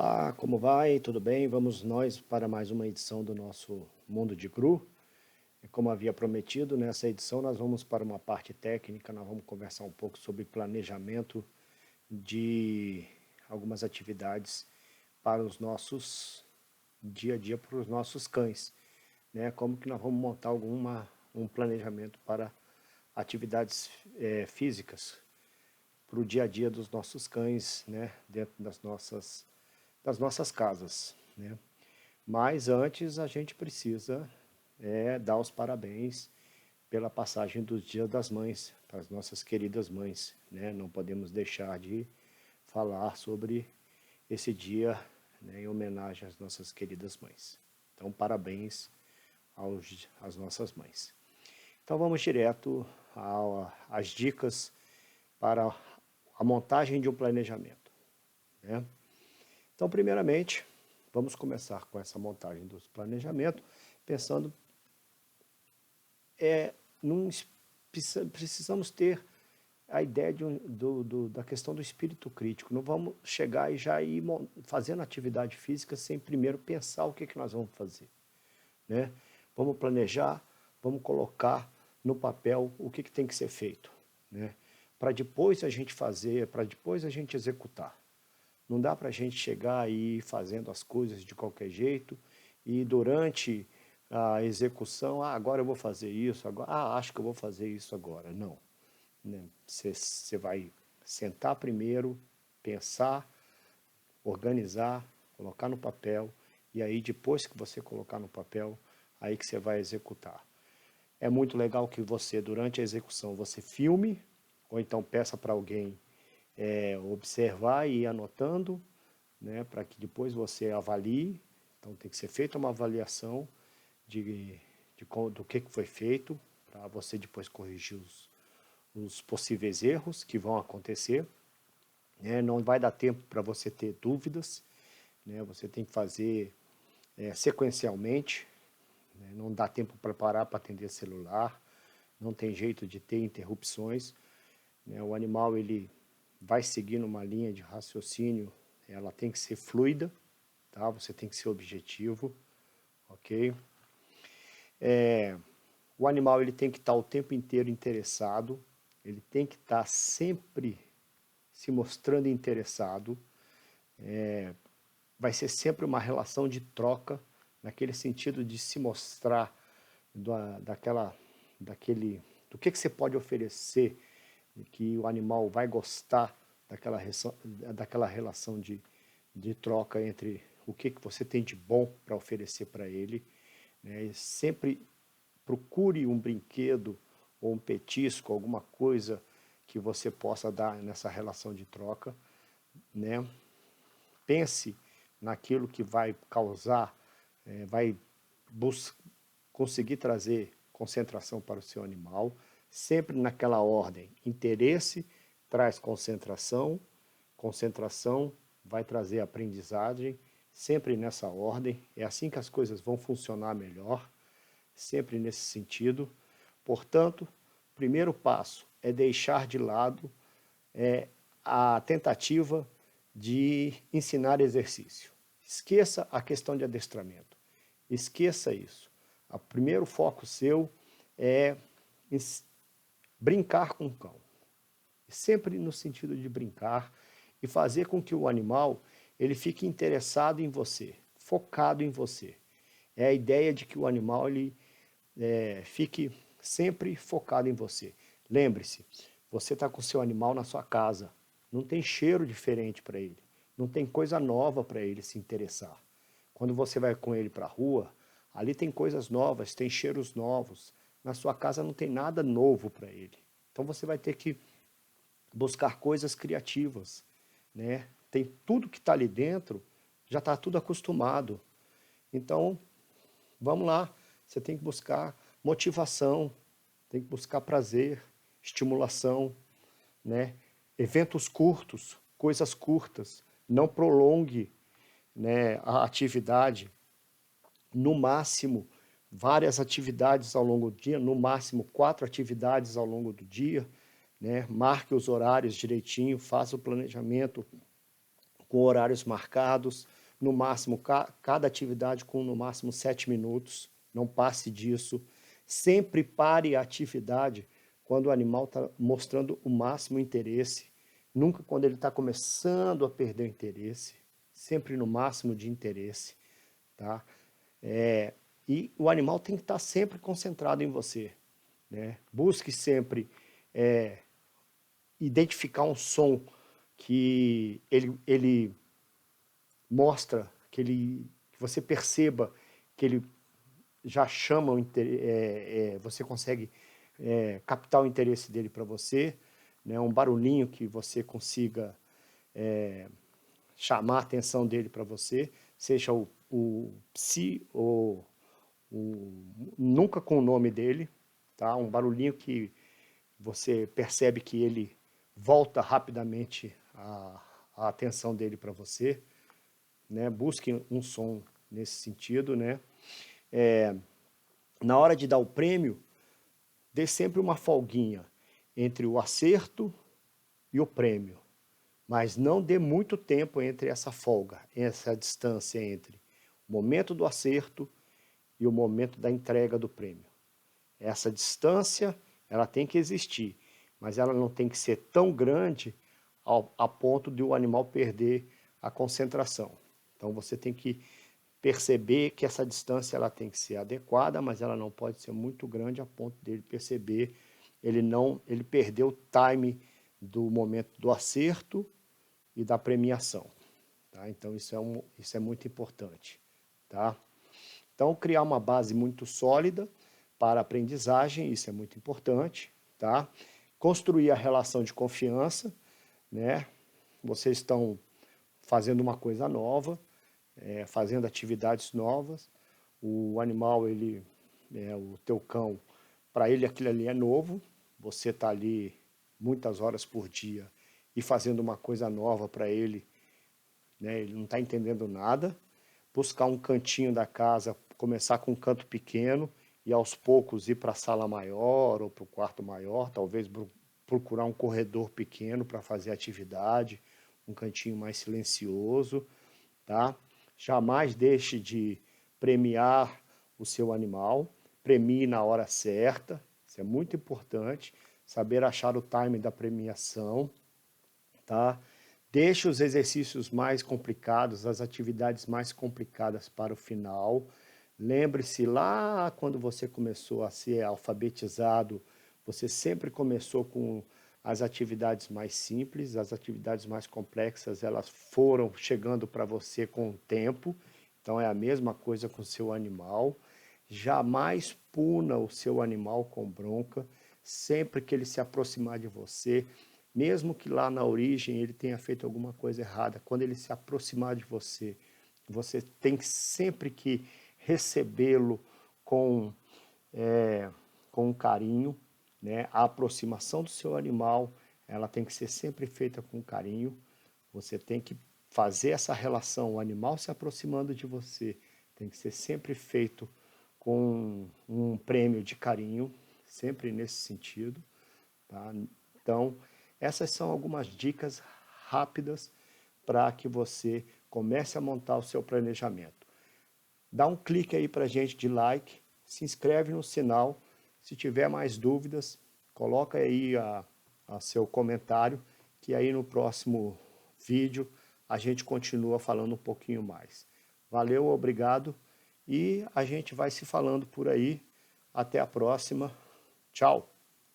Olá, como vai? Tudo bem? Vamos nós para mais uma edição do nosso Mundo de Cru. E como havia prometido, nessa edição nós vamos para uma parte técnica, nós vamos conversar um pouco sobre planejamento de algumas atividades para os nossos dia a dia, para os nossos cães, né? Como que nós vamos montar um planejamento para atividades físicas para o dia a dia dos nossos cães, né? Dentro das nossas casas, né? Mas antes a gente precisa dar os parabéns pela passagem dos Dias das Mães para as nossas queridas mães, né? Não podemos deixar de falar sobre esse dia, né, em homenagem às nossas queridas mães. Então, parabéns às nossas mães. Então, vamos direto às dicas para a montagem de um planejamento, né? Então, primeiramente, vamos começar com essa montagem dos planejamentos, pensando, num, precisamos ter a ideia da questão do espírito crítico. Não vamos chegar e já ir fazendo atividade física sem primeiro pensar o que nós vamos fazer, né? Vamos planejar, vamos colocar no papel o que tem que ser feito, né? Para depois a gente fazer, para depois a gente executar. Não dá para a gente chegar e ir fazendo as coisas de qualquer jeito e durante a execução, agora eu vou fazer isso, agora, acho que eu vou fazer isso agora. Não, né? Você vai sentar primeiro, pensar, organizar, colocar no papel e aí depois que você colocar no papel, aí que você vai executar. É muito legal que você, durante a execução, você filme ou então peça para alguém observar e ir anotando, né, para que depois você avalie. Então tem que ser feita uma avaliação do que foi feito, para você depois corrigir os possíveis erros que vão acontecer, né? Não vai dar tempo para você ter dúvidas, né? Você tem que fazer sequencialmente, né? Não dá tempo para parar para atender celular, não tem jeito de ter interrupções, né? O animal ele vai seguindo uma linha de raciocínio, ela tem que ser fluida, tá? Você tem que ser objetivo, ok? O animal ele tem que estar o tempo inteiro interessado, ele tem que estar sempre se mostrando interessado, vai ser sempre uma relação de troca, naquele sentido de se mostrar do que você pode oferecer, que o animal vai gostar daquela relação de troca entre o que você tem de bom para oferecer para ele, né? E sempre procure um brinquedo ou um petisco, alguma coisa que você possa dar nessa relação de troca, né? Pense naquilo que vai causar, vai conseguir trazer concentração para o seu animal, sempre naquela ordem. Interesse traz concentração, concentração vai trazer aprendizagem, sempre nessa ordem. É assim que as coisas vão funcionar melhor, sempre nesse sentido. Portanto, o primeiro passo é deixar de lado a tentativa de ensinar exercício. Esqueça a questão de adestramento. Esqueça isso. O primeiro foco seu é brincar com o cão. Sempre no sentido de brincar e fazer com que o animal ele fique interessado em você, focado em você. É a ideia de que o animal ele fique sempre focado em você. Lembre-se, você está com o seu animal na sua casa, não tem cheiro diferente para ele, não tem coisa nova para ele se interessar. Quando você vai com ele para a rua, ali tem coisas novas, tem cheiros novos. Na sua casa não tem nada novo para ele. Então você vai ter que buscar coisas criativas, né? Tem tudo que está ali dentro, já está tudo acostumado. Então, vamos lá, você tem que buscar motivação, tem que buscar prazer, estimulação, né? Eventos curtos, coisas curtas, não prolongue, né, a atividade, no máximo várias atividades ao longo do dia, no máximo 4 atividades ao longo do dia, né? Marque os horários direitinho, faça o planejamento com horários marcados, no máximo, cada atividade com no máximo 7 minutos, não passe disso. Sempre pare a atividade quando o animal está mostrando o máximo interesse, nunca quando ele está começando a perder o interesse, sempre no máximo de interesse, tá? E o animal tem que estar sempre concentrado em você, né? Busque sempre identificar um som que ele mostra, que você perceba que ele já chama, você consegue captar o interesse dele para você, né? Um barulhinho que você consiga chamar a atenção dele para você, seja o psi ou nunca com o nome dele, tá? Um barulhinho que você percebe que ele volta rapidamente a atenção dele para você, né? Busque um som nesse sentido, né? Na hora de dar o prêmio, dê sempre uma folguinha entre o acerto e o prêmio, mas não dê muito tempo entre essa folga, essa distância entre o momento do acerto e o momento da entrega do prêmio. Essa distância, ela tem que existir, mas ela não tem que ser tão grande a ponto de o animal perder a concentração. Então você tem que perceber que essa distância ela tem que ser adequada, mas ela não pode ser muito grande a ponto dele perceber, ele perdeu o time do momento do acerto e da premiação. Tá? Então isso é muito importante. Tá? Então criar uma base muito sólida para a aprendizagem, isso é muito importante. Tá? Construir a relação de confiança, né? Vocês estão fazendo uma coisa nova, fazendo atividades novas, o animal, o teu cão, para ele aquilo ali é novo, você está ali muitas horas por dia e fazendo uma coisa nova para ele, né? Ele não está entendendo nada, buscar um cantinho da casa, começar com um canto pequeno e aos poucos ir para a sala maior ou para o quarto maior, talvez procurar um corredor pequeno para fazer atividade, um cantinho mais silencioso, tá? Jamais deixe de premiar o seu animal, premie na hora certa, isso é muito importante, saber achar o time da premiação, tá? Deixe os exercícios mais complicados, as atividades mais complicadas para o final. Lembre-se lá quando você começou a ser alfabetizado, você sempre começou com as atividades mais simples, as atividades mais complexas, elas foram chegando para você com o tempo. Então é a mesma coisa com o seu animal. Jamais puna o seu animal com bronca, sempre que ele se aproximar de você, mesmo que lá na origem ele tenha feito alguma coisa errada, quando ele se aproximar de você, você tem sempre que recebê-lo com carinho, né? A aproximação do seu animal, ela tem que ser sempre feita com carinho, você tem que fazer essa relação, o animal se aproximando de você, tem que ser sempre feito com um prêmio de carinho, sempre nesse sentido, tá? Então, essas são algumas dicas rápidas para que você comece a montar o seu planejamento. Dá um clique aí para a gente de like, se inscreve no sinal. Se tiver mais dúvidas, coloca aí a seu comentário, que aí no próximo vídeo a gente continua falando um pouquinho mais. Valeu, obrigado e a gente vai se falando por aí. Até a próxima. Tchau.